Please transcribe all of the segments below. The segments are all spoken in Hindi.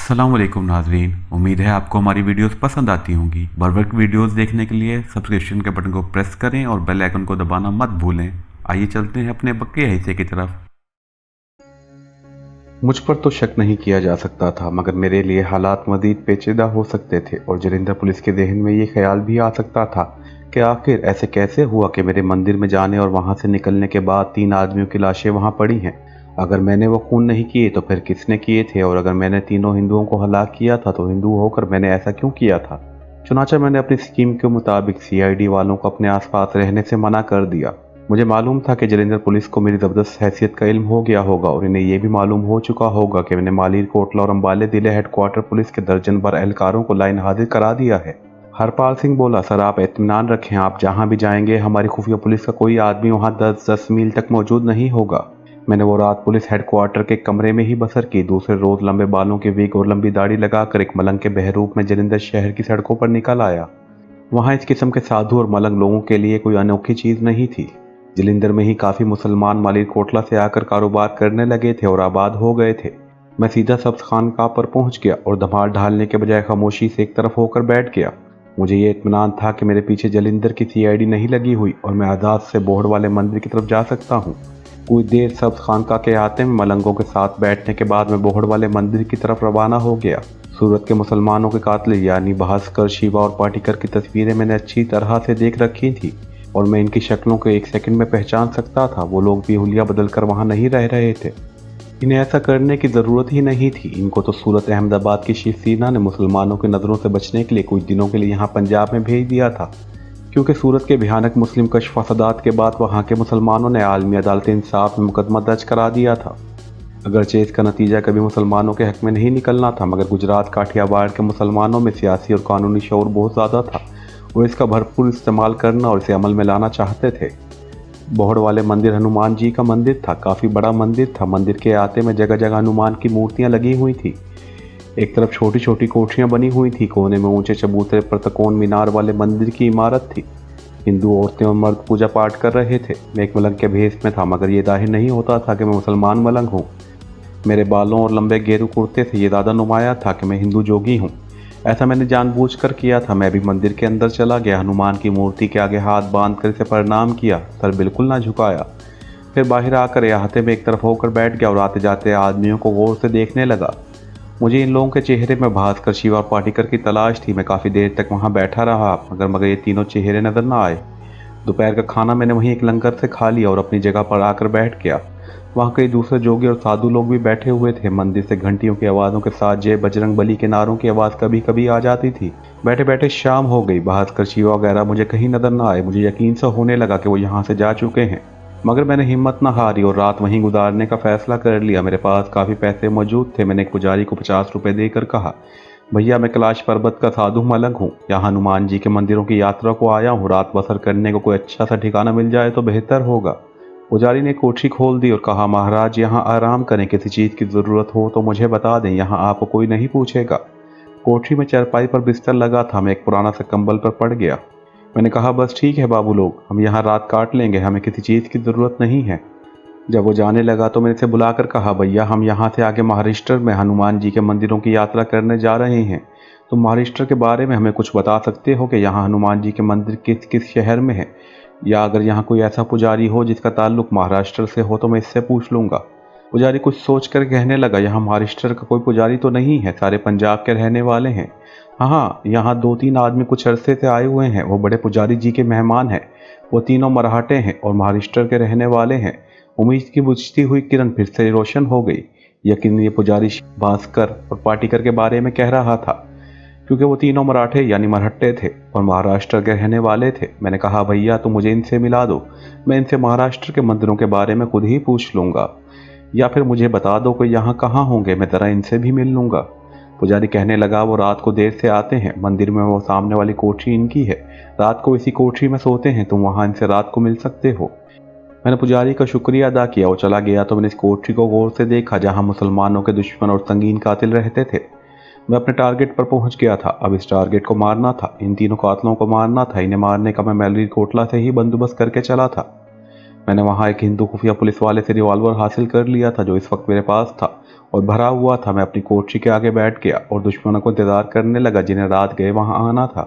अस्सलाम वालेकुम नाजरीन, उम्मीद है आपको हमारी वीडियोस पसंद आती होंगी। बर वक्त वीडियोस देखने के लिए सब्सक्रिप्शन के बटन को प्रेस करें और बेल आइकन को दबाना मत भूलें। आइए चलते हैं अपने बके हिस्से की तरफ। मुझ पर तो शक नहीं किया जा सकता था, मगर मेरे लिए हालात मजीद पेचीदा हो सकते थे और जलंधर पुलिस के जहन में ये ख्याल भी आ सकता था कि आखिर ऐसे कैसे हुआ कि मेरे मंदिर में जाने और वहां से निकलने के बाद 3 आदमियों की लाशें वहां पड़ी हैं। अगर मैंने वो खून नहीं किए तो फिर किसने किए थे, और अगर मैंने तीनों हिंदुओं को हलाक किया था तो हिंदू होकर मैंने ऐसा क्यों किया था। चुनाचा मैंने अपनी स्कीम के मुताबिक सीआईडी वालों को अपने आसपास रहने से मना कर दिया। मुझे मालूम था कि जलंधर पुलिस को मेरी ज़बरदस्त हैसियत का इल्म हो गया होगा और इन्हें यह भी मालूम हो चुका होगा कि मैंने मालिर कोटला और अम्बाले जिले हेडक्वार्टर पुलिस के दर्जन भर एहलकारों को लाइन हाजिर करा दिया है। हरपाल सिंह बोला, सर आप इत्मीनान रखें, आप जहां भी जाएंगे हमारी खुफिया पुलिस का कोई आदमी वहां 10-10 मील तक मौजूद नहीं होगा। मैंने वो रात पुलिस हेडक्वार्टर के कमरे में ही बसर की। दूसरे रोज लंबे बालों के विग और लंबी दाढ़ी लगाकर एक मलंग के बहरूप में जलंधर शहर की सड़कों पर निकल आया। वहां इस किस्म के साधु और मलंग लोगों के लिए कोई अनोखी चीज नहीं थी। जलंधर में ही काफी मुसलमान मालिरकोटला से आकर कारोबार करने लगे थे और आबाद हो गए थे। मैं सीधा सब्ज खानकाह पर पहुंच गया और धमाल ढालने के बजाय खामोशी से एक तरफ होकर बैठ गया। मुझे ये इत्मीनान था कि मेरे पीछे जलंधर की सीआईडी नहीं लगी हुई और मैं आजाद से बोहड़ वाले मंदिर की तरफ जा सकता हूँ। कुछ देर सब्ज खानकाह के आते में मलंगों के साथ बैठने के बाद मैं बोहड़ वाले मंदिर की तरफ रवाना हो गया। सूरत के मुसलमानों के कातिल यानी भास्कर, शिवा और पाटिकर की तस्वीरें मैंने अच्छी तरह से देख रखी थी और मैं इनकी शक्लों को एक सेकंड में पहचान सकता था। वो लोग भी हुलिया बदलकर वहां नहीं रह रहे थे। इन्हें ऐसा करने की ज़रूरत ही नहीं थी। इनको तो सूरत अहमदाबाद की शिवसेना ने मुसलमानों की नज़रों से बचने के लिए कुछ दिनों के लिए यहाँ पंजाब में भेज दिया था, क्योंकि सूरत के भयानक मुस्लिम कश फसादात के बाद वहाँ के मुसलमानों ने आलमी अदालत इंसाफ में मुकदमा दर्ज करा दिया था। अगरचे इसका नतीजा कभी मुसलमानों के हक में नहीं निकलना था, मगर गुजरात काठियावाड़ के मुसलमानों में सियासी और कानूनी शऊर बहुत ज़्यादा था। वो इसका भरपूर इस्तेमाल करना और इसे अमल में लाना चाहते थे। बोहड़ वाले मंदिर हनुमान जी का मंदिर था। काफ़ी बड़ा मंदिर था। मंदिर के आते में जगह जगह हनुमान की मूर्तियां लगी हुई थी। एक तरफ छोटी छोटी कोठरियां बनी हुई थी। कोने में ऊंचे चबूतरे पर तकोन मीनार वाले मंदिर की इमारत थी। हिंदू औरतें और मर्द पूजा पाठ कर रहे थे। मैं एक मलंग के भेष में था, मगर ये जाहिर नहीं होता था कि मैं मुसलमान मलंग हूँ। मेरे बालों और लंबे गेरू कुर्ते से ये ज़्यादा नुमाया था कि मैं हिंदू जोगी हूँ। ऐसा मैंने जानबूझकर किया था। मैं भी मंदिर के अंदर चला गया। हनुमान की मूर्ति के आगे हाथ बांध कर इसे प्रणाम किया, सर बिल्कुल ना झुकाया। फिर बाहर आकर अहाते में एक तरफ होकर बैठ गया और आते जाते आदमियों को गौर से देखने लगा। मुझे इन लोगों के चेहरे में भास्कर, शिवा, पाटिकर की तलाश थी। मैं काफ़ी देर तक वहाँ बैठा रहा, मगर ये तीनों चेहरे नजर न आए। दोपहर का खाना मैंने वहीं एक लंगर से खा लिया और अपनी जगह पर आकर बैठ गया। वहाँ कई दूसरे जोगी और साधु लोग भी बैठे हुए थे। मंदिर से घंटियों की आवाज़ों के साथ जय बजरंग बली के नारों की आवाज़ कभी कभी आ जाती थी। बैठे बैठे शाम हो गई। भास्कर, शिवा वगैरह मुझे कहीं नजर न आए। मुझे यकीन सा होने लगा कि वो यहाँ से जा चुके हैं, मगर मैंने हिम्मत न हारी और रात वहीं गुजारने का फैसला कर लिया। मेरे पास काफ़ी पैसे मौजूद थे। मैंने एक पुजारी को 50 रुपये देकर कहा, भैया मैं कैलाश पर्वत का साधु मलंग हूँ, यहाँ हनुमान जी के मंदिरों की यात्रा को आया हूँ। रात बसर करने को कोई अच्छा सा ठिकाना मिल जाए तो बेहतर होगा। पुजारी ने कोठरी खोल दी और कहा, महाराज यहाँ आराम करें, किसी चीज़ की ज़रूरत हो तो मुझे बता दें, यहाँ आपको कोई नहीं पूछेगा। कोठरी में चारपाई पर बिस्तर लगा था। मैं एक पुराना सा कंबल पर पड़ गया। मैंने कहा, बस ठीक है बाबू लोग, हम यहाँ रात काट लेंगे, हमें किसी चीज़ की ज़रूरत नहीं है। जब वो जाने लगा तो मैंने इसे बुलाकर कहा, भैया हम यहाँ से आगे महाराष्ट्र में हनुमान जी के मंदिरों की यात्रा करने जा रहे हैं। तो महाराष्ट्र के बारे में हमें कुछ बता सकते हो कि यहाँ हनुमान जी के मंदिर किस किस शहर में है, या अगर यहाँ कोई ऐसा पुजारी हो जिसका ताल्लुक महाराष्ट्र से हो तो मैं इससे पूछ लूँगा। पुजारी कुछ सोच कर कहने लगा, यहाँ महाराष्ट्र का कोई पुजारी तो नहीं है, सारे पंजाब के रहने वाले हैं। हाँ, यहाँ 2-3 आदमी कुछ अरसे से आए हुए हैं, वो बड़े पुजारी जी के मेहमान हैं। वो तीनों मराठे हैं और महाराष्ट्र के रहने वाले हैं। उम्मीद की बुझती हुई किरण फिर से रोशन हो गई। यकीन ये पुजारी भास्कर और पाटिकर के बारे में कह रहा था, क्योंकि वो तीनों मराठे यानी मरहट्टे थे और महाराष्ट्र के रहने वाले थे। मैंने कहा, भैया तो मुझे इनसे मिला दो, मैं इनसे महाराष्ट्र के मंदिरों के बारे में खुद ही पूछ लूँगा, या फिर मुझे बता दो कि यहाँ कहाँ होंगे, मैं ज़रा इनसे भी मिल लूँगा। पुजारी कहने लगा, वो रात को देर से आते हैं, मंदिर में वो सामने वाली कोठरी इनकी है, रात को इसी कोठरी में सोते हैं, तुम वहाँ इनसे रात को मिल सकते हो। मैंने पुजारी का शुक्रिया अदा किया और चला गया तो मैंने इस कोठरी को गौर से देखा जहाँ मुसलमानों के दुश्मन और संगीन कातिल रहते थे। मैं अपने टारगेट पर पहुंच गया था। अब इस टारगेट को मारना था, इन तीनों कातलों को मारना था। इन्हें मारने का मैं मैलरी कोटला से ही बंदोबस्त करके चला था। मैंने वहाँ एक हिंदू खुफिया पुलिस वाले से रिवॉल्वर हासिल कर लिया था जो इस वक्त मेरे पास था और भरा हुआ था। मैं अपनी कोठरी के आगे बैठ गया और दुश्मनों को इंतजार करने लगा जिन्हें रात गए वहाँ आना था।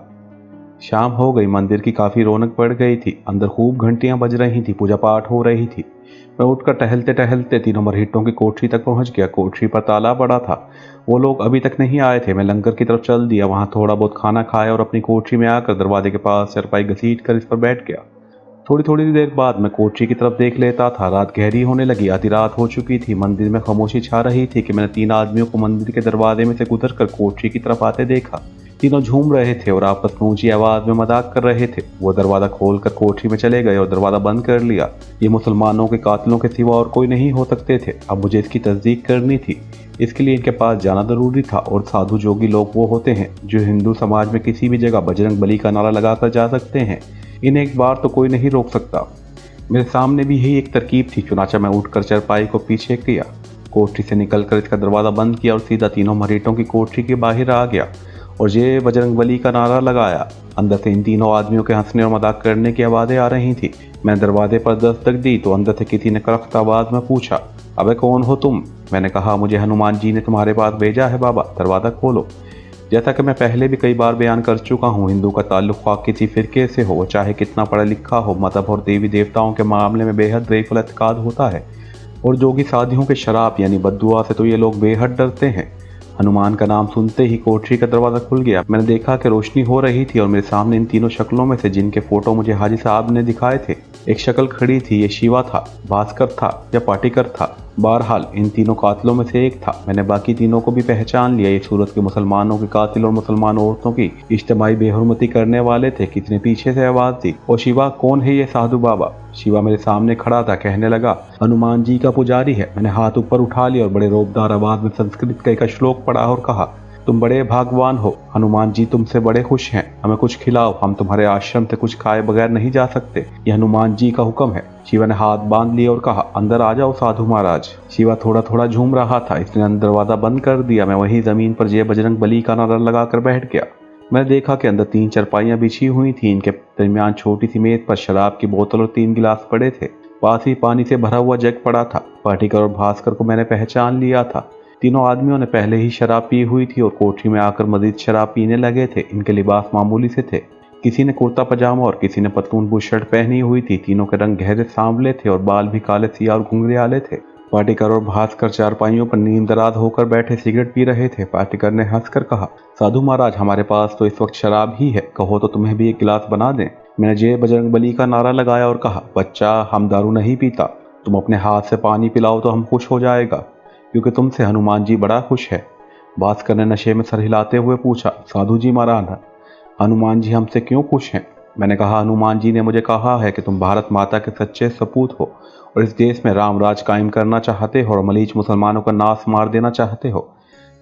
शाम हो गई, मंदिर की काफी रौनक बढ़ गई थी। अंदर खूब घंटियां बज रही थी, पूजा पाठ हो रही थी। मैं उठकर टहलते टहलते 3 मरहिटों की कोठरी तक पहुंच गया। कोठरी पर ताला पड़ा था, वो लोग अभी तक नहीं आए थे। मैं लंगर की तरफ चल दिया, वहां थोड़ा बहुत खाना खाया और अपनी कोठरी में आकर दरवाजे के पास चारपाई घसीट कर इस पर बैठ गया। थोड़ी थोड़ी देर बाद मैं कोठरी की तरफ देख लेता था। रात गहरी होने लगी, आधी रात हो चुकी थी। मंदिर में खामोशी छा रही थी कि मैंने 3 आदमियों को मंदिर के दरवाजे में से गुजर कर कोठरी की तरफ आते देखा। तीनों झूम रहे थे और आपस में ऊंची आवाज में मजाक कर रहे थे। वो दरवाजा खोलकर कोठरी में चले गए और दरवाजा बंद कर लिया। ये मुसलमानों के कातिलों के सिवा और कोई नहीं हो सकते थे। अब मुझे इसकी तस्दीक करनी थी, इसके लिए इनके पास जाना जरूरी था। और साधु जोगी लोग वो होते हैं जो हिंदू समाज में किसी भी जगह बजरंग बली का नारा लगाकर जा सकते हैं। इन्हें एक बार तो कोई नहीं रोक सकता। मेरे सामने भी यही एक तरकीब थी। चुनाचा मैं उठकर चारपाई को पीछे किया, कोठरी से निकलकर इसका दरवाजा बंद किया और सीधा 3 मरीटों की कोठरी के बाहर आ गया और ये बजरंग बली का नारा लगाया। अंदर से इन 3 आदमियों के हंसने और मजाक करने की आवाज़ें आ रही थी। मैं दरवाजे पर दस्तक दी तो अंदर से किसी ने करख्त आवाज में पूछा, अबे कौन हो तुम? मैंने कहा, मुझे हनुमान जी ने तुम्हारे पास भेजा है बाबा, दरवाज़ा खोलो। जैसा कि मैं पहले भी कई बार बयान कर चुका हूँ, हिंदू का ताल्लुक ख्वाह किसी फिरके से हो, चाहे कितना पढ़ा लिखा हो, मजहब और देवी देवताओं के मामले में बेहद ज़ईफ़ुल एतकाद होता है। और जोगी साधियों के शराब यानी बद्दुआ से तो ये लोग बेहद डरते हैं। हनुमान का नाम सुनते ही कोठरी का दरवाज़ा खुल गया। मैंने देखा कि रोशनी हो रही थी और मेरे सामने इन 3 शक्लों में से जिनके फ़ोटो मुझे हाजी साहब ने दिखाए थे, एक शक्ल खड़ी थी। ये शिवा था, भास्कर था या पाटीकर था, बहरहाल इन 3 कातिलों में से एक था। मैंने बाकी 3 को भी पहचान लिया। ये सूरत के मुसलमानों के कातिल और मुसलमान औरतों की इज्तिमाई बेहुरमती करने वाले थे। किसी ने पीछे से आवाज़ दी, ओ शिवा, कौन है ये साधु बाबा? शिवा मेरे सामने खड़ा था, कहने लगा, हनुमान जी का पुजारी है। मैंने हाथ ऊपर उठा लिया और बड़े रोबदार आवाज में संस्कृत का एक श्लोक पढ़ा और कहा, तुम बड़े भागवान हो, हनुमान जी तुमसे बड़े खुश हैं। हमें कुछ खिलाओ, हम तुम्हारे आश्रम से कुछ खाए बगैर नहीं जा सकते। यह हनुमान जी का हुक्म है। शिवा ने हाथ बांध लिए और कहा, अंदर आ जाओ साधु महाराज। शिवा थोड़ा थोड़ा झूम रहा था। इसने अंदर दरवाजा बंद कर दिया। मैं वहीं जमीन पर जय बजरंग बली का नारा लगाकर बैठ गया। मैंने देखा कि अंदर 3 चारपाइयां बिछी हुई थी। इनके दरमियान छोटी सी मेज पर शराब की बोतल और 3 गिलास पड़े थे। पास ही पानी से भरा हुआ जग पड़ा था। पाटीकर और भास्कर को मैंने पहचान लिया था। तीनों आदमियों ने पहले ही शराब पी हुई थी और कोठरी में आकर मजीद शराब पीने लगे थे। इनके लिबास मामूली से थे। किसी ने कुर्ता पजामा और किसी ने पतलून बुश शर्ट पहनी हुई थी। तीनों के रंग गहरे सांवले थे और बाल भी काले सिया और घुंघराले थे। पाटीकर और भास्कर चारपाइयों पर नींद दराज होकर बैठे सिगरेट पी रहे थे। पाटीकर ने हंसकर कहा, साधु महाराज, हमारे पास तो इस वक्त शराब ही है, कहो तो तुम्हें भी एक गिलास बना दें। मैंने जय बजरंग बली का नारा लगाया और कहा, बच्चा, हम दारू नहीं पीता, तुम अपने हाथ से पानी पिलाओ तो हम खुश हो जाएगा, क्योंकि तुमसे हनुमान जी बड़ा खुश है। भास्कर ने नशे में सर हिलाते हुए पूछा, साधु जी महाराज, हनुमान जी हमसे क्यों खुश हैं? मैंने कहा, हनुमान जी ने मुझे कहा है कि तुम भारत माता के सच्चे सपूत हो और इस देश में राम राज कायम करना चाहते हो और मलीच मुसलमानों का नाश मार देना चाहते हो।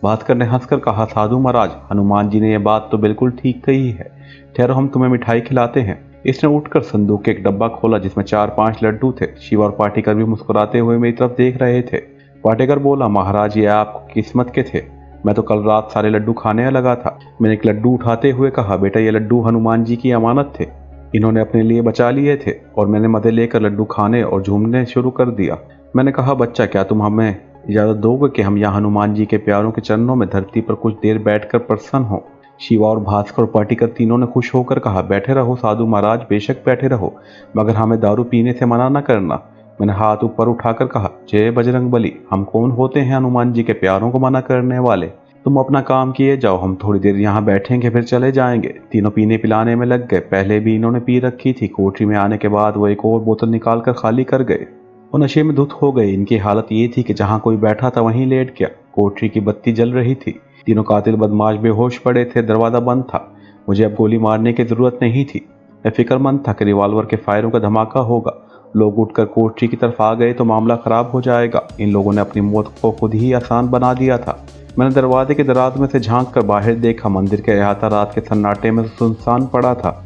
भास्कर ने हंसकर कहा, साधु महाराज, हनुमान जी ने यह बात तो बिल्कुल ठीक कही है। ठहरो, हम तुम्हें मिठाई खिलाते हैं। इसने उठकर संदूक के एक डब्बा खोला जिसमें 4-5 लड्डू थे। शिव और पाटीकर भी मुस्कुराते हुए मेरी तरफ देख रहे थे। पाटीकर बोला, महाराज, ये आपकी किस्मत के थे, मैं तो कल रात सारे लड्डू खाने लगा था। मैंने एक लड्डू उठाते हुए कहा, बेटा, ये लड्डू हनुमान जी की अमानत थे, इन्होंने अपने लिए बचा लिए थे। और मैंने मदे लेकर लड्डू खाने और झूमने शुरू कर दिया। मैंने कहा, बच्चा, क्या तुम हमें इजाज़त दोगे कि हम यहाँ हनुमान जी के प्यारों के चरणों में धरती पर कुछ देर बैठकर प्रसन्न हो? शिवा और भास्कर और पाटीकर तीनों ने खुश होकर कहा, बैठे रहो साधु महाराज, बेशक बैठे रहो, मगर हमें दारू पीने से मना न करना। मैंने हाथ ऊपर उठाकर कहा, जय बजरंग बली, हम कौन होते हैं हनुमान जी के प्यारों को मना करने वाले? तुम अपना काम किए जाओ, हम थोड़ी देर यहाँ बैठेंगे, फिर चले जाएंगे। तीनों पीने पिलाने में लग गए। पहले भी इन्होंने पी रखी थी। कोठरी में आने के बाद वो एक और बोतल निकाल कर खाली कर गए। वो नशे में धुत हो गए। इनकी हालत ये थी कि जहाँ कोई बैठा था वहीं लेट गया। कोठरी की बत्ती जल रही थी। तीनों कातिल बदमाश बेहोश पड़े थे। दरवाज़ा बंद था। मुझे अब गोली मारने की जरूरत नहीं थी। मैं फिक्रमंद था कि रिवॉल्वर के फायरों का धमाका होगा। लोग उठकर कोठरी की तरफ आ गए तो मामला खराब हो जाएगा। इन लोगों ने अपनी मौत को खुद ही आसान बना दिया था। मैंने दरवाजे के दराज में से झांक कर बाहर देखा। मंदिर का अहाता रात के सन्नाटे में सुनसान पड़ा था।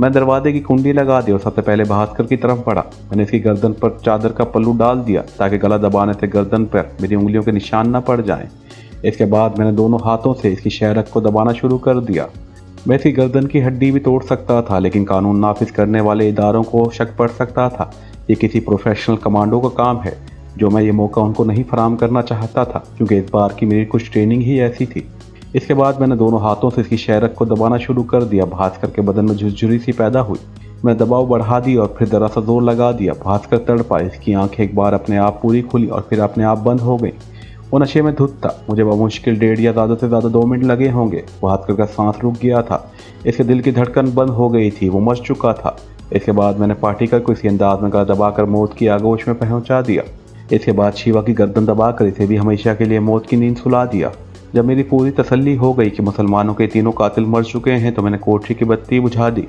मैं दरवाजे की कुंडी लगा दी और सबसे पहले भास्कर की तरफ बढ़ा। मैंने इसकी गर्दन पर चादर का पल्लू डाल दिया ताकि गला दबाने से गर्दन पर मेरी उंगलियों के निशान न पड़ जाएं। इसके बाद मैंने दोनों हाथों से इसकी शहरक को दबाना शुरू कर दिया। मैं इसकी गर्दन की हड्डी भी तोड़ सकता था, लेकिन कानून नाफिज करने वाले इदारों को शक पड़ सकता था ये किसी प्रोफेशनल कमांडो का काम है, जो मैं ये मौका उनको नहीं फराहम करना चाहता था, क्योंकि इस बार की मेरी कुछ ट्रेनिंग ही ऐसी थी। इसके बाद मैंने दोनों हाथों से इसकी शेरक को दबाना शुरू कर दिया। भास्कर के बदन में झुरझुरी सी पैदा हुई। मैं दबाव बढ़ा दी और फिर जरा सा जोर लगा दिया। भास्कर तड़पा, इसकी आंखें एक बार अपने आप पूरी खुली और फिर अपने आप बंद हो गई। वो नशे में धुत था। मुझे बमुश्किल 1.5 या ज़्यादा से ज़्यादा 2 मिनट लगे होंगे। भास्कर का सांस रुक गया था। इसके दिल की धड़कन बंद हो गई थी। वो मर चुका था। इसके बाद मैंने पार्टिकल को इसी अंदाज में गला दबाकर मौत की आगोश में पहुंचा दिया। इसके बाद शिवा की गर्दन दबाकर इसे भी हमेशा के लिए मौत की नींद सुला दिया। जब मेरी पूरी तसल्ली हो गई कि मुसलमानों के तीनों कातिल मर चुके हैं, तो मैंने कोठरी की बत्ती बुझा दी,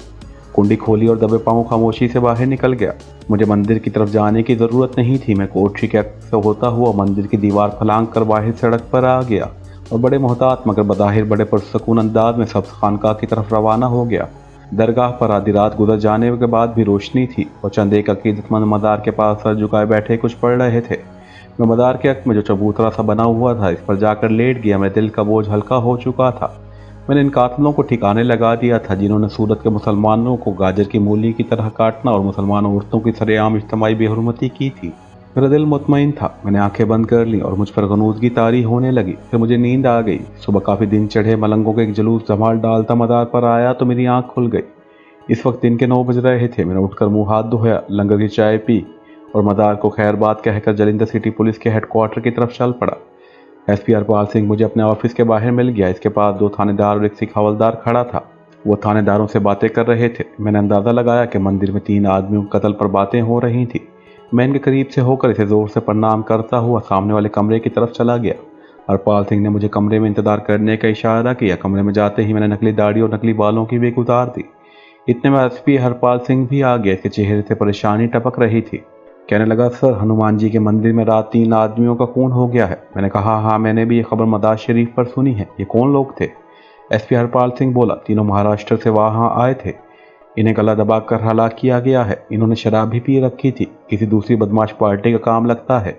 कुंडी खोली और दबे पांव खामोशी से बाहर निकल गया। मुझे मंदिर की तरफ जाने की ज़रूरत नहीं थी। मैं कोठरी के से होता हुआ मंदिर की दीवार फलांग कर बाहर सड़क पर आ गया और बड़े मोहतात मगर बज़ाहिर बड़े पुरसकून अंदाज में सब्ज़ खानकाह की तरफ रवाना हो गया। दरगाह पर आधी रात गुजर जाने के बाद भी रोशनी थी और चंद एक अकीदतमंद मदार के पास सर झुकाए बैठे कुछ पढ़ रहे थे। मैं मदार के हक में जो चबूतरा सा बना हुआ था, इस पर जाकर लेट गया। मेरे दिल का बोझ हल्का हो चुका था। मैंने इन कातलों को ठिकाने लगा दिया था, जिन्होंने सूरत के मुसलमानों को गाजर की मूली की तरह काटना और मुसलमान औरतों की सरेआम इज्तिमाई बेहुरमती की थी। मेरा दिल मुतमईन था। मैंने आंखें बंद कर लीं और मुझ पर गनूदगी तारी होने लगी। फिर मुझे नींद आ गई। सुबह काफ़ी दिन चढ़े मलंगों के एक जुलूस धमाल डालता मदार पर आया तो मेरी आंख खुल गई। इस वक्त दिन के 9 बज रहे थे। मैंने उठकर मुंह हाथ धोया, लंगर की चाय पी और मदार को खैरबाद कहकर जलिंदर सिटी पुलिस के हेडक्वार्टर की तरफ चल पड़ा। एसपी हरपाल सिंह मुझे अपने ऑफिस के बाहर मिल गया। इसके पास 2 थानेदार और एक सिख हवलदार खड़ा था। वो थानेदारों से बातें कर रहे थे। मैंने अंदाज़ा लगाया कि मंदिर में 3 आदमियों के कत्ल पर बातें हो रही थी। मैं इनके करीब से होकर इसे ज़ोर से प्रणाम करता हुआ सामने वाले कमरे की तरफ चला गया। हरपाल सिंह ने मुझे कमरे में इंतजार करने का इशारा किया। कमरे में जाते ही मैंने नकली दाढ़ी और नकली बालों की विग उतार दी। इतने में एसपी हरपाल सिंह भी आ गया। इसके चेहरे से परेशानी टपक रही थी। कहने लगा, सर, हनुमान जी के मंदिर में रात 3 आदमियों का खून हो गया है। मैंने कहा, हाँ, मैंने भी ये खबर मदार शरीफ पर सुनी है। ये कौन लोग थे? एसपी हरपाल सिंह बोला, तीनों महाराष्ट्र से वहाँ आए थे। इन्हें गला दबाकर हलाक किया गया है। इन्होंने शराब भी पी रखी थी। किसी दूसरी बदमाश पार्टी का काम लगता है।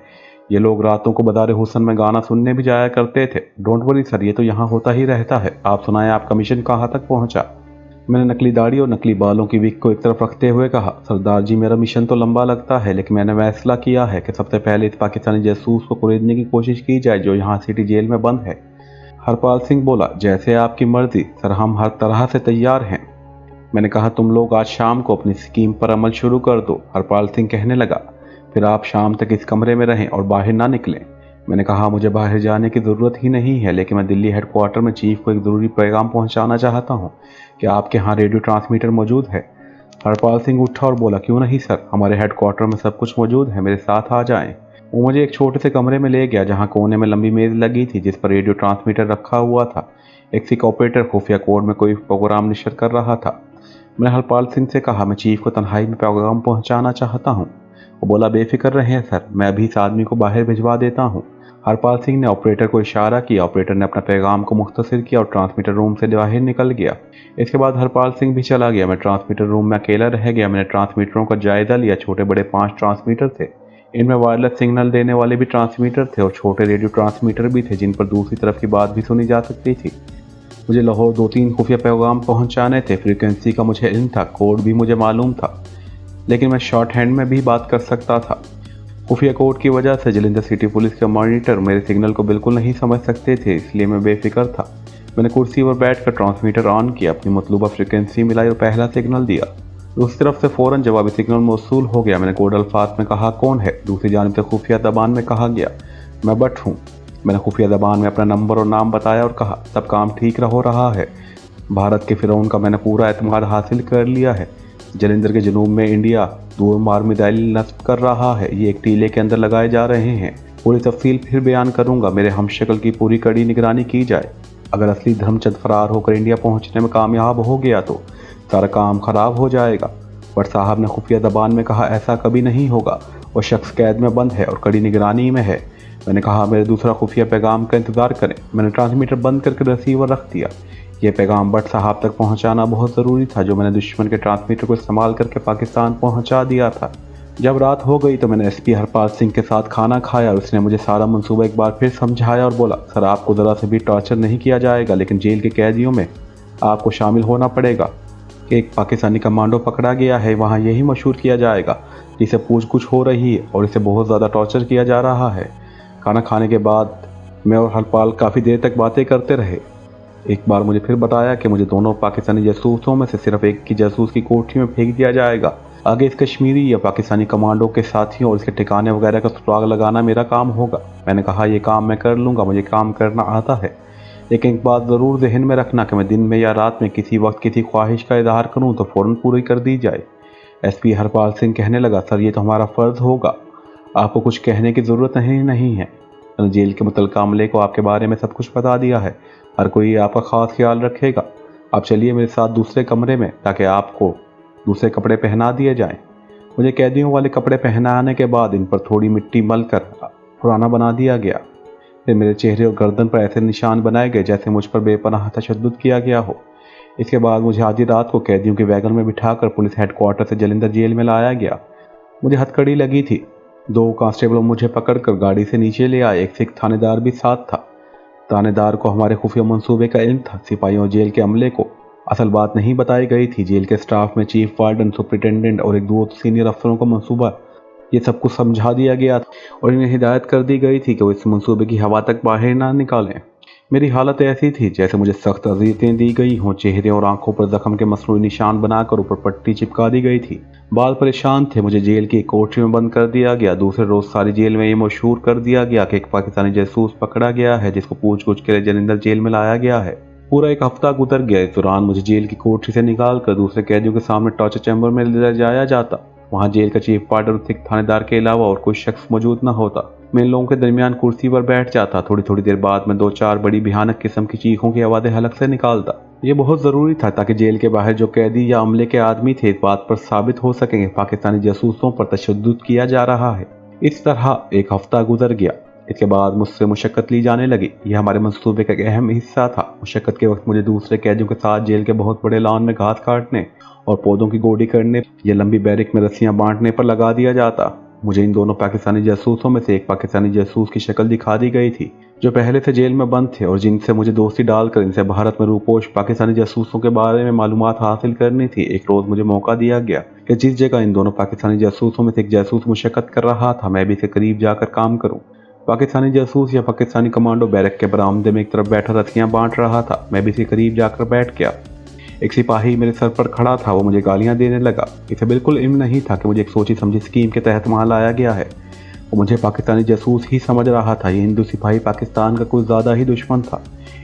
ये लोग रातों को बदार हुसन में गाना सुनने भी जाया करते थे। डोंट वरी सर, ये तो यहाँ होता ही रहता है। आप सुनाएं, आपका मिशन कहाँ तक पहुँचा? मैंने नकली दाढ़ी और नकली बालों की विग को एक तरफ रखते हुए कहा, सरदार जी, मेरा मिशन तो लंबा लगता है, लेकिन मैंने फैसला किया है कि सबसे पहले इस पाकिस्तानी जासूस को खरीदने की कोशिश की जाए जो यहाँ सिटी जेल में बंद है। हरपाल सिंह बोला, जैसे आपकी मर्जी सर, हम हर तरह से तैयार हैं। मैंने कहा, तुम लोग आज शाम को अपनी स्कीम पर अमल शुरू कर दो। हरपाल सिंह कहने लगा, फिर आप शाम तक इस कमरे में रहें और बाहर ना निकलें। मैंने कहा, मुझे बाहर जाने की ज़रूरत ही नहीं है, लेकिन मैं दिल्ली हेडक्वार्टर में चीफ को एक ज़रूरी पैगाम पहुंचाना चाहता हूं। क्या आपके यहाँ रेडियो ट्रांसमीटर मौजूद है? हरपाल सिंह उठा और बोला, क्यों नहीं सर, हमारे हेडक्वार्टर में सब कुछ मौजूद है, मेरे साथ आ जाएं। वो मुझे एक छोटे से कमरे में ले गया, जहाँ कोने में लंबी मेज़ लगी थी जिस पर रेडियो ट्रांसमीटर रखा हुआ था। एक सिख ऑपरेटर खुफिया कोड में कोई प्रोग्राम नशर कर रहा था। मैंने हरपाल सिंह से कहा, मैं चीफ को तन्हाई में पैगाम पहुँचाना चाहता हूँ। वो बोला, बेफिक्र रहें सर, मैं अभी इस आदमी को बाहर भिजवा देता हूँ। हरपाल सिंह ने ऑपरेटर को इशारा किया। ऑपरेटर ने अपना पैगाम को मुख्तसर किया और ट्रांसमीटर रूम से बाहर निकल गया। इसके बाद हरपाल सिंह भी चला गया। मैं ट्रांसमीटर रूम में अकेला रह गया। मैंने ट्रांसमीटरों का जायजा लिया। छोटे बड़े 5 ट्रांसमीटर थे। इनमें वायरलेस सिग्नल देने वाले भी ट्रांसमीटर थे और छोटे रेडियो ट्रांसमीटर भी थे, जिन पर दूसरी तरफ की बात भी सुनी जा सकती थी। मुझे लाहौर 2-3 खुफिया पैगाम पहुंचाने थे। फ्रीक्वेंसी का मुझे इल्म था, कोड भी मुझे मालूम था, लेकिन मैं शॉर्ट हैंड में भी बात कर सकता था। खुफिया कोड की वजह से जलिंदर सिटी पुलिस के मॉनिटर मेरे सिग्नल को बिल्कुल नहीं समझ सकते थे, इसलिए मैं बेफिक्र था। मैंने कुर्सी पर बैठकर ट्रांसमीटर ऑन किया, अपनी मतलूबा फ्रीक्वेंसी मिलाई और पहला सिग्नल दिया। दूसरी तरफ से फ़ौरन जवाबी सिग्नल मौसूल हो गया। मैंने कोड अल्फाज में कहा, कौन है? दूसरी जानिब से खुफिया ज़बान में कहा गया, मैं बट हूँ। मैंने खुफिया ज़बान में अपना नंबर और नाम बताया और कहा, सब काम ठीक हो रहा है। भारत के फ़िरौन का मैंने पूरा एतमाद हासिल कर लिया है। जलिंदर के जुनूब में इंडिया 2 मार मिसाइल नस्ब कर रहा है। ये एक टीले के अंदर लगाए जा रहे हैं। पूरी तफसील फिर बयान करूंगा। मेरे हमशक्ल की पूरी कड़ी निगरानी की जाए। अगर असली धर्मचंद फरार होकर इंडिया पहुंचने में कामयाब हो गया तो सारा काम खराब हो जाएगा। बट साहब ने खुफिया ज़बान में कहा, ऐसा कभी नहीं होगा। वो शख्स कैद में बंद है और कड़ी निगरानी में है। मैंने कहा, मेरे दूसरा खुफिया पैगाम का इंतज़ार करें। मैंने ट्रांसमीटर बंद करके रिसीवर रख दिया। यह पैगाम बट साहब तक पहुंचाना बहुत ज़रूरी था, जो मैंने दुश्मन के ट्रांसमीटर को इस्तेमाल करके पाकिस्तान पहुंचा दिया था। जब रात हो गई तो मैंने एसपी हरपाल सिंह के साथ खाना खाया और उसने मुझे सारा मंसूबा एक बार फिर समझाया और बोला, सर, आपको ज़रा से भी टॉर्चर नहीं किया जाएगा, लेकिन जेल के कैदियों में आपको शामिल होना पड़ेगा कि एक पाकिस्तानी कमांडो पकड़ा गया है, वहाँ यही मशहूर किया जाएगा। जिसे पूछ-गुछ हो रही है और इसे बहुत ज़्यादा टॉर्चर किया जा रहा है। खाना खाने के बाद मैं और हरपाल काफ़ी देर तक बातें करते रहे। एक बार मुझे फिर बताया कि मुझे दोनों पाकिस्तानी जासूसों में से सिर्फ एक की जासूस की कोठरी में फेंक दिया जाएगा। आगे इस कश्मीरी या पाकिस्तानी कमांडो के साथियों और इसके ठिकाने वगैरह का सुराग लगाना मेरा काम होगा। मैंने कहा ये काम मैं कर लूँगा, मुझे काम करना आता है। लेकिन एक बात ज़रूर ज़हन में रखना कि मैं दिन में या रात में किसी वक्त किसी ख्वाहिश का इजहार करूँ तो फ़ौरन पूरी कर दी जाए। एसपी हरपाल सिंह कहने लगा, सर ये तो हमारा फ़र्ज़ होगा, आपको कुछ कहने की ज़रूरत नहीं है। मैंने जेल के मुतल्लिका अमले को आपके बारे में सब कुछ बता दिया है, हर कोई आपका ख़ास ख्याल रखेगा। आप चलिए मेरे साथ दूसरे कमरे में ताकि आपको दूसरे कपड़े पहना दिए जाएं। मुझे कैदियों वाले कपड़े पहनाने के बाद इन पर थोड़ी मिट्टी मल कर पुराना बना दिया गया। फिर मेरे चेहरे और गर्दन पर ऐसे निशान बनाए गए जैसे मुझ पर बेपनाह तशद्दुद किया गया हो। इसके बाद मुझे आधी रात को कैदियों के वैगन में बिठाकर पुलिस हेडक्वार्टर से जालंधर जेल में लाया गया। मुझे हथकड़ी लगी थी। 2 कांस्टेबल मुझे पकड़कर गाड़ी से नीचे ले आए। एक सिख थानेदार भी साथ था। थानेदार को हमारे खुफिया मंसूबे का इल्म था। सिपाहियों और जेल के अमले को असल बात नहीं बताई गई थी। जेल के स्टाफ में चीफ वार्डन, सुपरिटेंडेंट और एक 2 सीनियर अफसरों को मंसूबा ये सब कुछ समझा दिया गया था और इन्हें हिदायत कर दी गई थी कि वो इस मंसूबे की हवा तक बाहर ना निकालें। मेरी हालत ऐसी थी जैसे मुझे सख्त अज़ियतें दी गई हों। चेहरे और आंखों पर जख्म के मसनूई निशान बनाकर ऊपर पट्टी चिपका दी गई थी। बाल परेशान थे। मुझे जेल की एक कोठरी में बंद कर दिया गया। दूसरे रोज सारी जेल में ये मशहूर कर दिया गया कि एक पाकिस्तानी जासूस पकड़ा गया है जिसको पूछ-गुछ के लिए जालंधर जेल में लाया गया है। पूरा एक हफ्ता गुजर गया। इस दौरान मुझे जेल की कोठरी से निकाल कर दूसरे कैदियों के सामने टॉर्चर चैम्बर में ले जाया जाता। वहाँ जेल का चीफ वार्डन और सिख थानेदार के अलावा और कोई शख्स मौजूद न होता। मैं इन लोगों के दरमियान कुर्सी पर बैठ जाता। थोड़ी थोड़ी देर बाद में 2-4 बड़ी भयानक किस्म की चीखों की आवाज़ें हलक से निकालता। ये बहुत ज़रूरी था ताकि जेल के बाहर जो कैदी या अमले के आदमी थे इस बात पर साबित हो सके कि पाकिस्तानी जासूसों पर तशद्दुद किया जा रहा है। इस तरह एक हफ्ता गुजर गया। इसके बाद मुझसे मुशक्कत ली जाने लगी। यह हमारे मंसूबे का एक अहम हिस्सा था। मुशक्कत के वक्त मुझे दूसरे कैदियों के साथ जेल के बहुत बड़े लॉन में घास काटने और पौधों की गोडी करने या लंबी बैरिक में रस्सियां बांटने पर लगा दिया जाता। मुझे इन दोनों पाकिस्तानी जासूसों में से एक पाकिस्तानी जासूस की शक्ल दिखा दी गई थी जो पहले से जेल में बंद थे और जिनसे मुझे दोस्ती डालकर इनसे भारत में रूपोश पाकिस्तानी जासूसों के बारे में मालूमात हासिल करनी थी। एक रोज मुझे मौका दिया गया कि जिस जगह इन दोनों पाकिस्तानी जासूसों में से एक जासूस मुशक्कत कर रहा था मैं भी इसके करीब जाकर काम करूं। पाकिस्तानी जासूस या पाकिस्तानी कमांडो बैरक के बरामदे में एक तरफ बैठा रस्सियां बांट रहा था। मैं भी इसके करीब जाकर बैठ गया। एक सिपाही मेरे सर पर खड़ा था। वो मुझे गालियां देने लगा। इसे बिल्कुल इल्म नहीं था कि मुझे एक सोची समझी स्कीम के तहत वहां लाया गया है। वो मुझे पाकिस्तानी जासूस ही समझ रहा था। ये हिंदू सिपाही पाकिस्तान का कुछ ज़्यादा ही दुश्मन था।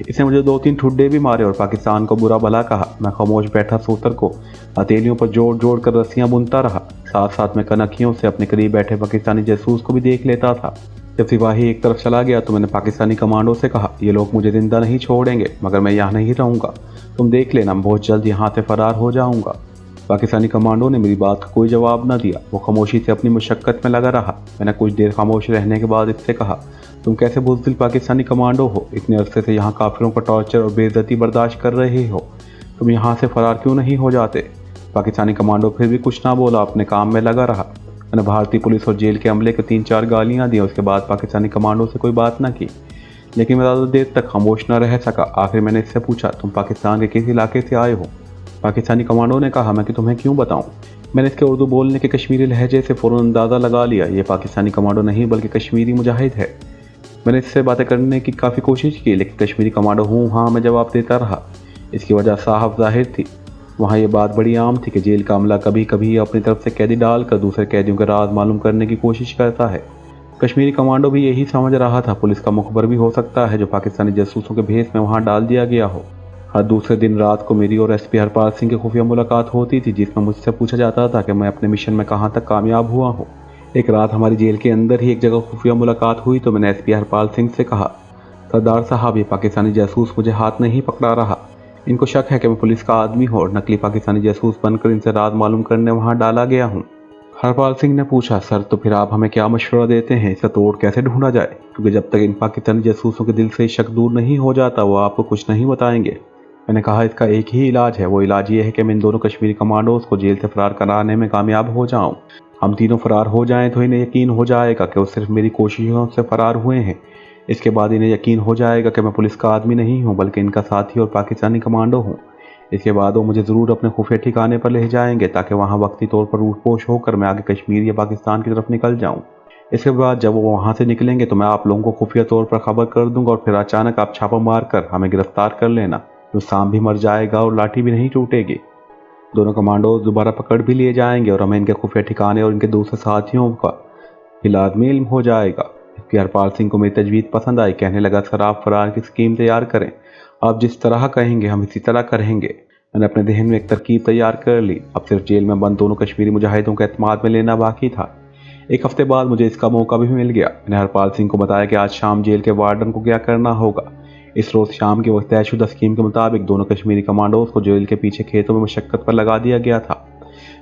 इसने मुझे 2-3 ठुड्डे भी मारे और पाकिस्तान को बुरा भला कहा। मैं खामोश बैठा सोतर को हथेलियों पर जोड़ जोड़ कर रस्सियाँ बुनता रहा। साथ साथ मैं कनखियों से अपने करीब बैठे पाकिस्तानी जासूस को भी देख लेता था। जब सिपाही एक तरफ चला गया तो मैंने पाकिस्तानी कमांडो से कहा, ये लोग मुझे जिंदा नहीं छोड़ेंगे मगर मैं यहाँ नहीं रहूँगा। तुम देख लेना, मैं बहुत जल्द यहाँ से फरार हो जाऊँगा। पाकिस्तानी कमांडो ने मेरी बात का कोई जवाब न दिया। वो खामोशी से अपनी मुशक्कत में लगा रहा। मैंने कुछ देर खामोश रहने के बाद इससे कहा, तुम कैसे बुज़दिल पाकिस्तानी कमांडो हो? इतने अरसे से यहाँ काफिरों का टॉर्चर और बेइज्जती बर्दाश्त कर रहे हो। तुम यहाँ से फरार क्यों नहीं हो जाते? पाकिस्तानी कमांडो फिर भी कुछ ना बोला, अपने काम में लगा रहा। मैंने भारतीय पुलिस और जेल के अमले को 3-4 गालियाँ दी। उसके बाद पाकिस्तानी कमांडो से कोई बात न की, लेकिन मैं ज़्यादा देर तक खामोश न रह सका। आखिर मैंने इससे पूछा, तुम पाकिस्तान के किस इलाके से आए हो? पाकिस्तानी कमांडो ने कहा, मैं कि तुम्हें क्यों बताऊं? मैंने इसके उर्दू बोलने के कश्मीरी लहजे से फ़ौरन अंदाज़ा लगा लिया, ये पाकिस्तानी कमांडो नहीं बल्कि कश्मीरी मुजाहिद है। मैंने इससे बातें करने की काफ़ी कोशिश की लेकिन कश्मीरी कमांडो हूँ हाँ मैं जवाब देता रहा। इसकी वजह साफ जाहिर थी। वहाँ ये बात बड़ी आम थी कि जेल का अमला कभी कभी अपनी तरफ से कैदी डालकर दूसरे कैदियों के राज मालूम करने की कोशिश करता है। कश्मीरी कमांडो भी यही समझ रहा था। पुलिस का मुखबर भी हो सकता है जो पाकिस्तानी जासूसों के भेस में वहाँ डाल दिया गया हो। हर दूसरे दिन रात को मेरी और एसपी हरपाल सिंह की खुफिया मुलाकात होती थी जिसमें मुझसे पूछा जाता था कि मैं अपने मिशन में कहाँ तक कामयाब हुआ हूँ। एक रात हमारी जेल के अंदर ही एक जगह खुफिया मुलाकात हुई तो मैंने एसपी हरपाल सिंह से कहा, सरदार साहब ये पाकिस्तानी जासूस मुझे हाथ नहीं पकड़ा रहा। इनको शक है कि मैं पुलिस का आदमी हूँ और नकली पाकिस्तानी जासूस बनकर इनसे राज मालूम करने वहाँ डाला गया हूँ। हरपाल सिंह ने पूछा, सर तो फिर आप हमें क्या मशवरा देते हैं? इसका तोड़ कैसे ढूंढा जाए? क्योंकि जब तक इन पाकिस्तानी जासूसों के दिल से शक दूर नहीं हो जाता वो आपको कुछ नहीं बताएंगे। मैंने कहा, इसका एक ही इलाज है। वो इलाज ये है कि मैं इन दोनों कश्मीरी कमांडोज को जेल से फरार कराने में कामयाब हो जाऊं। हम तीनों फरार हो जाएं तो इन्हें यकीन हो जाएगा कि वो सिर्फ मेरी कोशिशों से फरार हुए हैं। इसके बाद इन्हें यकीन हो जाएगा कि मैं पुलिस का आदमी नहीं हूँ बल्कि इनका साथी और पाकिस्तानी कमांडो हूँ। इसके बाद वो मुझे ज़रूर अपने खुफिया ठिकाने पर ले जाएंगे ताकि वहाँ वक्ती तौर पर रूटपोश होकर मैं आगे कश्मीर या पाकिस्तान की तरफ निकल जाऊँ। इसके बाद जब वो वहाँ से निकलेंगे तो मैं आप लोगों को खुफिया तौर पर खबर कर दूंगा और फिर अचानक आप छापा मार कर हमें गिरफ्तार कर लेना। तो सांप भी मर जाएगा और लाठी भी नहीं टूटेगी। दोनों कमांडो दोबारा पकड़ भी लिए जाएंगे और हमें इनके खुफिया ठिकाने और इनके दूसरे साथियों का इलाज इल्म हो जाएगा। इसके हरपाल सिंह को मेरी तजवीज़ पसंद आई। कहने लगा, सर आप फरार की स्कीम तैयार करें, आप जिस तरह कहेंगे हम इसी तरह करेंगे। मैंने अपने जहन में एक तरकीब तैयार कर ली। अब सिर्फ जेल में बंद दोनों कश्मीरी मुजाहिदों को एतमाद में लेना बाकी था। एक हफ्ते बाद मुझे इसका मौका भी मिल गया। मैंने हरपाल सिंह को बताया कि आज शाम जेल के वार्डन को क्या करना होगा। इस रोज़ शाम की वक्त तयशुदा स्कीम के मुताबिक दोनों कश्मीरी कमांडोज को जेल के पीछे खेतों में मशक्कत पर लगा दिया गया था।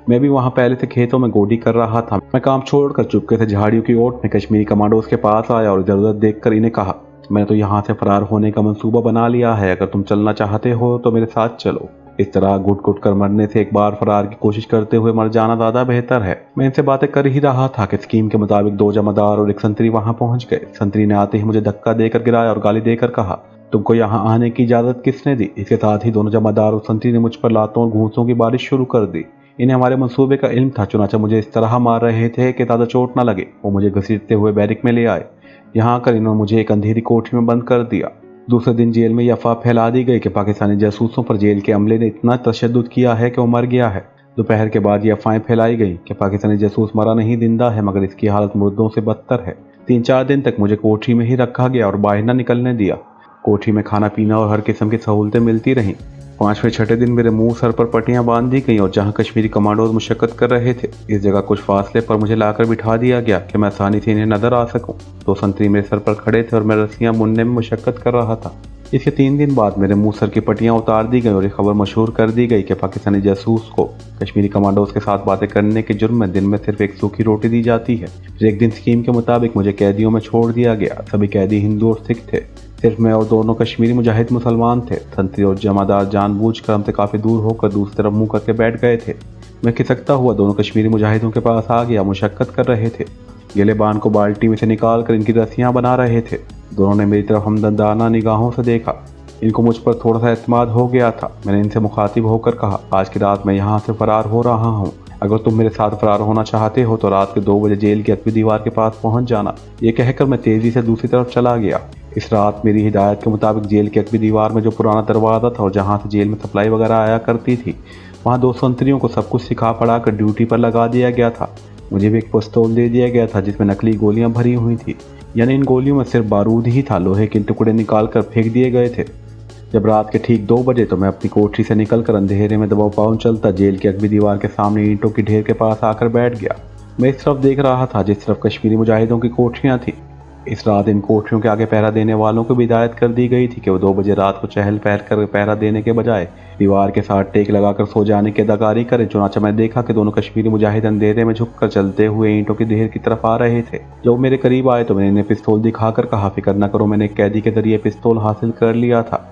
मैं भी वहाँ पहले से खेतों में गोडी कर रहा था। मैं काम छोड़कर चुपके से झाड़ियों की ओट में कश्मीरी कमांडोज के पास आया और इधर उधर देखकर इन्हें कहा, मैंने तो यहाँ से फरार होने का मंसूबा बना लिया है, अगर तुम चलना चाहते हो तो मेरे साथ चलो। इस तरह घुट घुट कर मरने से एक बार फरार की कोशिश करते हुए मर जाना ज्यादा बेहतर है। मैं इनसे बातें कर ही रहा था कि स्कीम के मुताबिक दो जमादार और एक संतरी वहां पहुंच गए। संतरी ने आते ही मुझे धक्का देकर गिराया और गाली देकर कहा, तुमको यहाँ आने की इजाजत किसने दी? इसके साथ ही दोनों जमादार और संतरी ने मुझ पर लातों और घूंसों की बारिश शुरू कर दी। इन्हें हमारे मंसूबे का इल्म था, चुनाचा मुझे इस तरह मार रहे थे कि ज्यादा चोट न लगे। वो मुझे घसीटते हुए बैरिक में ले आए। यहाँ आकर इन्होंने मुझे एक अंधेरी कोठरी में बंद कर दिया। दूसरे दिन जेल में यह अफवाह फैला दी गई कि पाकिस्तानी जासूसों पर जेल के अमले ने इतना तशद्दुद किया है कि वो मर गया है। दोपहर के बाद यह अफवाहें फैलाई गई कि पाकिस्तानी जासूस मरा नहीं, जिंदा है, मगर इसकी हालत मुर्दों से बदतर है। 3-4 दिन तक मुझे कोठरी में ही रखा गया और बाहर न निकलने दिया। कोठरी में खाना पीना और हर किस्म की सहूलतें मिलती रहीं। 5वें-6ठे दिन मेरे मुंह सर पर पट्टियां बांध दी गई और जहां कश्मीरी कमांडोज मुशक्कत कर रहे थे, इस जगह कुछ फासले पर मुझे लाकर बिठा दिया गया कि मैं आसानी से इन्हें नजर आ सकूं। 2 संतरी मेरे सर पर खड़े थे और मैं रस्सियां बुनने में मुशक्कत कर रहा था। इसके 3 दिन बाद मेरे मुंह सर की पट्टियां उतार दी गई और एक खबर मशहूर कर दी गई कि पाकिस्तानी जासूस को कश्मीरी कमांडोज के साथ बातें करने के जुर्म में दिन में सिर्फ एक सूखी रोटी दी जाती है। फिर एक दिन स्कीम के मुताबिक मुझे कैदियों में छोड़ दिया गया। सभी कैदी हिंदू और सिख थे। सिर्फ मैं और दोनों कश्मीरी मुजाहिद मुसलमान थे। संतरी और जमादार जानबूझकर हमसे काफ़ी दूर होकर दूसरी तरफ मुंह करके बैठ गए थे। मैं खिसकता हुआ दोनों कश्मीरी मुजाहिदों के पास आ गया। मुशक्कत कर रहे थे, गिलेबान को बाल्टी में से निकाल कर इनकी रस्सियां बना रहे थे। दोनों ने मेरी तरफ हमदर्दाना निगाहों से देखा। इनको मुझ पर थोड़ा सा एतमाद हो गया था। मैंने इनसे मुखातिब होकर कहा, आज की रात मैं यहाँ से फरार हो रहा हूँ। अगर तुम मेरे साथ फरार होना चाहते हो तो रात के 2 बजे जेल की अकबी दीवार के पास पहुंच जाना। ये कहकर मैं तेजी से दूसरी तरफ चला गया। इस रात मेरी हिदायत के मुताबिक जेल की अकबी दीवार में जो पुराना दरवाज़ा था और जहाँ से जेल में सप्लाई वगैरह आया करती थी, वहाँ 2 संतरियों को सब कुछ सिखा पढ़ा कर ड्यूटी पर लगा दिया गया था। मुझे भी एक पिस्तौल दे दिया गया था जिसमें नकली गोलियां भरी हुई थी, यानी इन गोलियों में सिर्फ बारूद ही था। लोहे के टुकड़े निकाल कर फेंक दिए गए थे। जब रात के ठीक 2 बजे तो मैं अपनी कोठरी से निकलकर अंधेरे में दबाव पाँव चलता जेल की अकबी दीवार के सामने ईंटों की ढेर के पास आकर बैठ गया। मैं इस तरफ देख रहा था जिस तरफ कश्मीरी मुजाहिदों की कोठरियाँ थी। इस रात इन कोठरियों के आगे पहरा देने वालों को भी हिदायत कर दी गई थी कि वो 2 बजे रात को चहल पहल कर पहरा देने के बजाय दीवार के साथ टेक लगाकर सो जाने की अदाकारी करें। चुनाचा मैं देखा कि दोनों कश्मीरी मुजाहिद अंधेरे में झुककर चलते हुए ईंटों की ढेर की तरफ आ रहे थे। जब मेरे करीब आए तो मैंने इन्हें पिस्तौल दिखाकर कहा, फिक्र न करो, मैंने एक कैदी के जरिए पिस्तौल हासिल कर लिया था।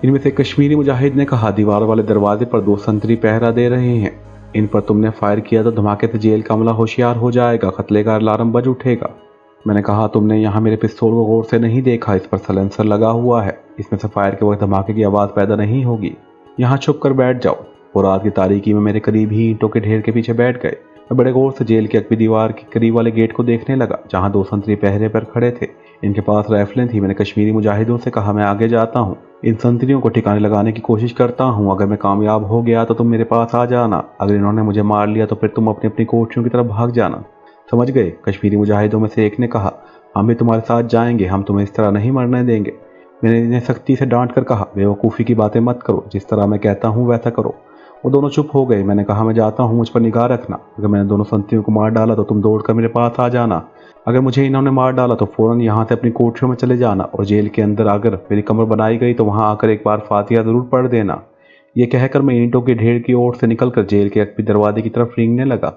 इनमें से कश्मीरी मुजाहिद ने कहा, दीवार वाले दरवाजे पर 2 संतरी पहरा दे रहे हैं। इन पर तुमने फायर किया तो धमाके से जेल का अमला होशियार हो जाएगा, खतरे का अलार्म बज उठेगा। मैंने कहा, तुमने यहाँ मेरे पिस्तौल को गौर से नहीं देखा, इस पर सलेंसर लगा हुआ है, इसमें से फायर के वक्त धमाके की आवाज़ पैदा नहीं होगी। यहाँ छुप कर बैठ जाओ। वो रात की तारीकी में मेरे करीब ही ईंटों के ढेर के पीछे बैठ गए। मैं बड़े गौर से जेल की अकबी दीवार के करीब वाले गेट को देखने लगा जहाँ 2 संतरी पहरे पर खड़े थे। इनके पास राइफलें थी। मैंने कश्मीरी मुजाहिदों से कहा, मैं आगे जाता हूँ, इन संतरियों को ठिकाने लगाने की कोशिश करता हूँ। अगर मैं कामयाब हो गया तो तुम मेरे पास आ जाना, अगर इन्होंने मुझे मार लिया तो फिर तुम अपनी अपनी कोठरियों की तरफ भाग जाना। समझ गए? कश्मीरी मुजाहिदों में से एक ने कहा, हम भी तुम्हारे साथ जाएंगे, हम तुम्हें इस तरह नहीं मरने देंगे। मैंने इन्हें सख्ती से डांट कर कहा, बेवकूफ़ी की बातें मत करो, जिस तरह मैं कहता हूँ वैसा करो। वो दोनों चुप हो गए। मैंने कहा, मैं जाता हूँ, मुझ पर निगाह रखना। अगर मैंने दोनों संतरियों को मार डाला तो तुम दौड़कर मेरे पास आ जाना। अगर मुझे इन्होंने मार डाला तो फ़ौरन यहाँ से अपनी कोठरियों में चले जाना और जेल के अंदर अगर मेरी कमर बनाई गई तो वहाँ आकर एक बार फातिहा ज़रूर पढ़ देना। ये कहकर मैं ईंटों के ढेर की ओर से निकलकर जेल के अकबी दरवाजे की तरफ रेंगने लगा।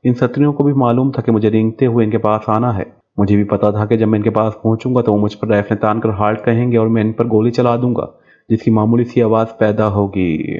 इन संतरियों को भी मालूम था कि मुझे रेंगते हुए इनके पास आना है। मुझे भी पता था कि जब मैं इनके पास पहुंचूंगा तो वो मुझ पर राइफलें तान कर हाल्ट कहेंगे और मैं इन पर गोली चला दूंगा, जिसकी मामूली सी आवाज़ पैदा होगी।